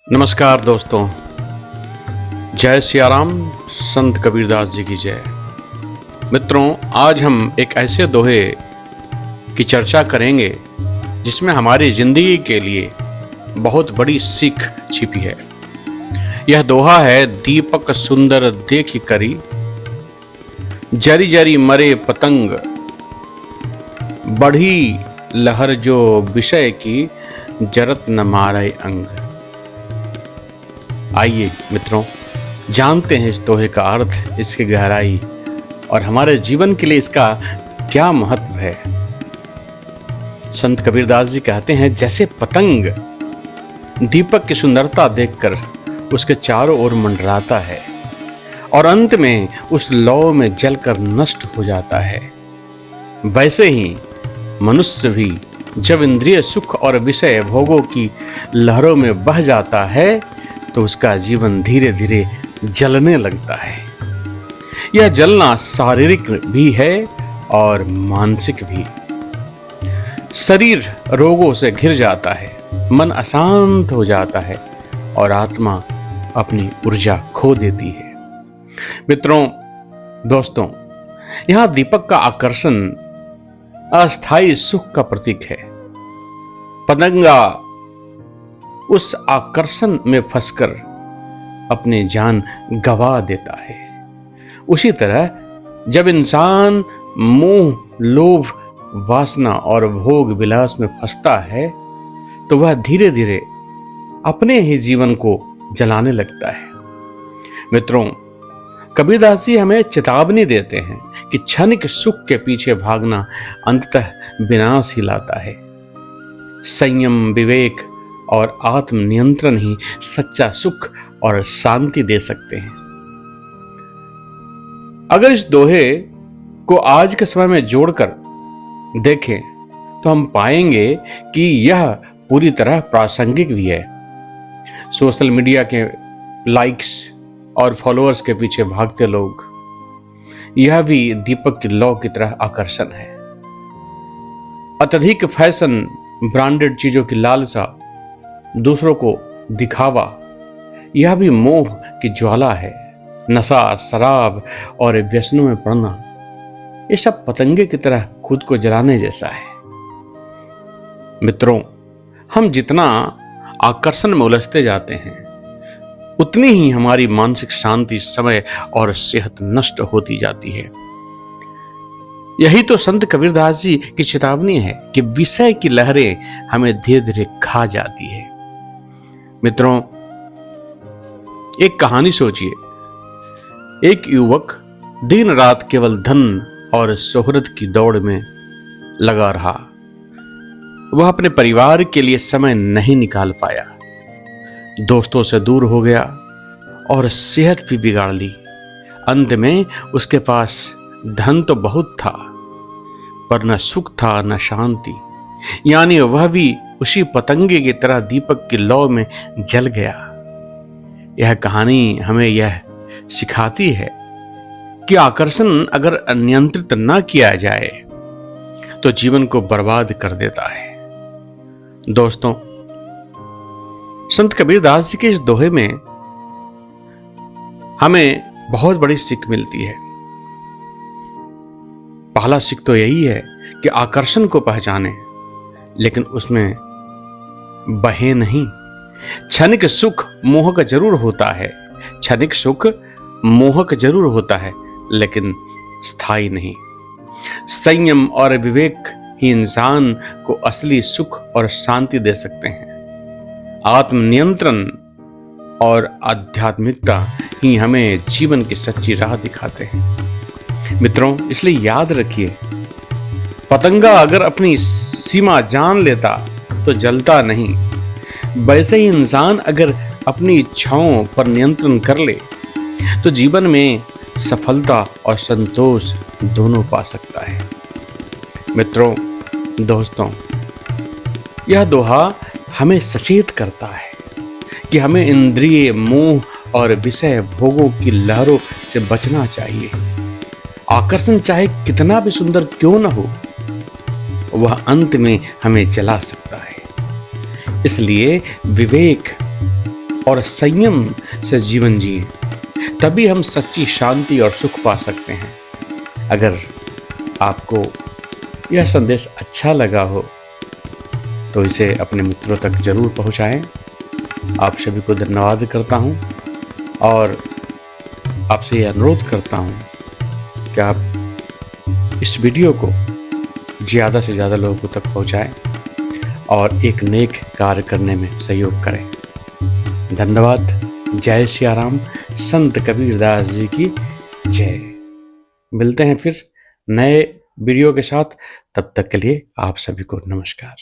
नमस्कार दोस्तों, जय सिया राम। संत कबीरदास जी की जय। मित्रों, आज हम एक ऐसे दोहे की चर्चा करेंगे जिसमें हमारी जिंदगी के लिए बहुत बड़ी सीख छिपी है। यह दोहा है, दीपक सुंदर देखि करी, जरी जरी मरे पतंग, बढ़ी लहर जो विषय की, जरत न मारे अंग। आइए मित्रों, जानते हैं इस दोहे का अर्थ, इसकी गहराई और हमारे जीवन के लिए इसका क्या महत्व है। संत कबीरदास जी कहते हैं, जैसे पतंग दीपक की सुंदरता देखकर उसके चारों ओर मंडराता है और अंत में उस लौ में जलकर नष्ट हो जाता है, वैसे ही मनुष्य भी जब इंद्रिय सुख और विषय भोगों की लहरों में बह जाता है तो उसका जीवन धीरे धीरे जलने लगता है। यह जलना शारीरिक भी है और मानसिक भी। शरीर रोगों से घिर जाता है, मन अशांत हो जाता है और आत्मा अपनी ऊर्जा खो देती है। मित्रों, दोस्तों, यहां दीपक का आकर्षण अस्थायी सुख का प्रतीक है। पतंगा उस आकर्षण में फंसकर अपनी जान गंवा देता है। उसी तरह जब इंसान मोह, लोभ, वासना और भोग विलास में फंसता है तो वह धीरे धीरे अपने ही जीवन को जलाने लगता है। मित्रों, कबीरदास जी हमें चेतावनी देते हैं कि क्षणिक सुख के पीछे भागना अंततः विनाश ही लाता है। संयम, विवेक और आत्मनियंत्रण ही सच्चा सुख और शांति दे सकते हैं। अगर इस दोहे को आज के समय में जोड़कर देखें तो हम पाएंगे कि यह पूरी तरह प्रासंगिक भी है। सोशल मीडिया के लाइक्स और फॉलोअर्स के पीछे भागते लोग, यह भी दीपक की लौ की तरह आकर्षण है। अत्यधिक फैशन, ब्रांडेड चीजों की लालसा, दूसरों को दिखावा, यह भी मोह की ज्वाला है। नशा, शराब और व्यसनों में पड़ना, ये सब पतंगे की तरह खुद को जलाने जैसा है। मित्रों, हम जितना आकर्षण में उलझते जाते हैं उतनी ही हमारी मानसिक शांति, समय और सेहत नष्ट होती जाती है। यही तो संत कबीरदास जी की चेतावनी है कि विषय की लहरें हमें धीरे धीरे खा जाती है। मित्रों, एक कहानी सोचिए। एक युवक दिन रात केवल धन और शोहरत की दौड़ में लगा रहा। वह अपने परिवार के लिए समय नहीं निकाल पाया, दोस्तों से दूर हो गया और सेहत भी बिगाड़ ली। अंत में उसके पास धन तो बहुत था पर न सुख था न शांति, यानी वह भी उसी पतंगे की तरह दीपक की लौ में जल गया। यह कहानी हमें यह सिखाती है कि आकर्षण अगर नियंत्रित न किया जाए तो जीवन को बर्बाद कर देता है। दोस्तों, संत कबीरदास जी के इस दोहे में हमें बहुत बड़ी सीख मिलती है। पहला सीख तो यही है कि आकर्षण को पहचाने, लेकिन उसमें बहे नहीं। क्षणिक सुख मोहक जरूर होता है, क्षणिक सुख मोहक जरूर होता है, लेकिन स्थायी नहीं। संयम और विवेक ही इंसान को असली सुख और शांति दे सकते हैं। आत्मनियंत्रण और आध्यात्मिकता ही हमें जीवन की सच्ची राह दिखाते हैं। मित्रों, इसलिए याद रखिए, पतंगा अगर अपनी सीमा जान लेता तो जलता नहीं, वैसे ही इंसान अगर अपनी इच्छाओं पर नियंत्रण कर ले तो जीवन में सफलता और संतोष दोनों पा सकता है। मित्रों, दोस्तों, यह दोहा हमें सचेत करता है कि हमें इंद्रिय मोह और विषय भोगों की लहरों से बचना चाहिए। आकर्षण चाहे कितना भी सुंदर क्यों न हो, वह अंत में हमें जला सकता है। इसलिए विवेक और संयम से जीवन जिएं, तभी हम सच्ची शांति और सुख पा सकते हैं। अगर आपको यह संदेश अच्छा लगा हो तो इसे अपने मित्रों तक जरूर पहुंचाएं। आप सभी को धन्यवाद करता हूं और आपसे यह अनुरोध करता हूं कि आप इस वीडियो को ज़्यादा से ज़्यादा लोगों तक पहुंचाएं और एक नेक कार्य करने में सहयोग करें। धन्यवाद। जय सिया राम। संत कबीरदास जी की जय। मिलते हैं फिर नए वीडियो के साथ, तब तक के लिए आप सभी को नमस्कार।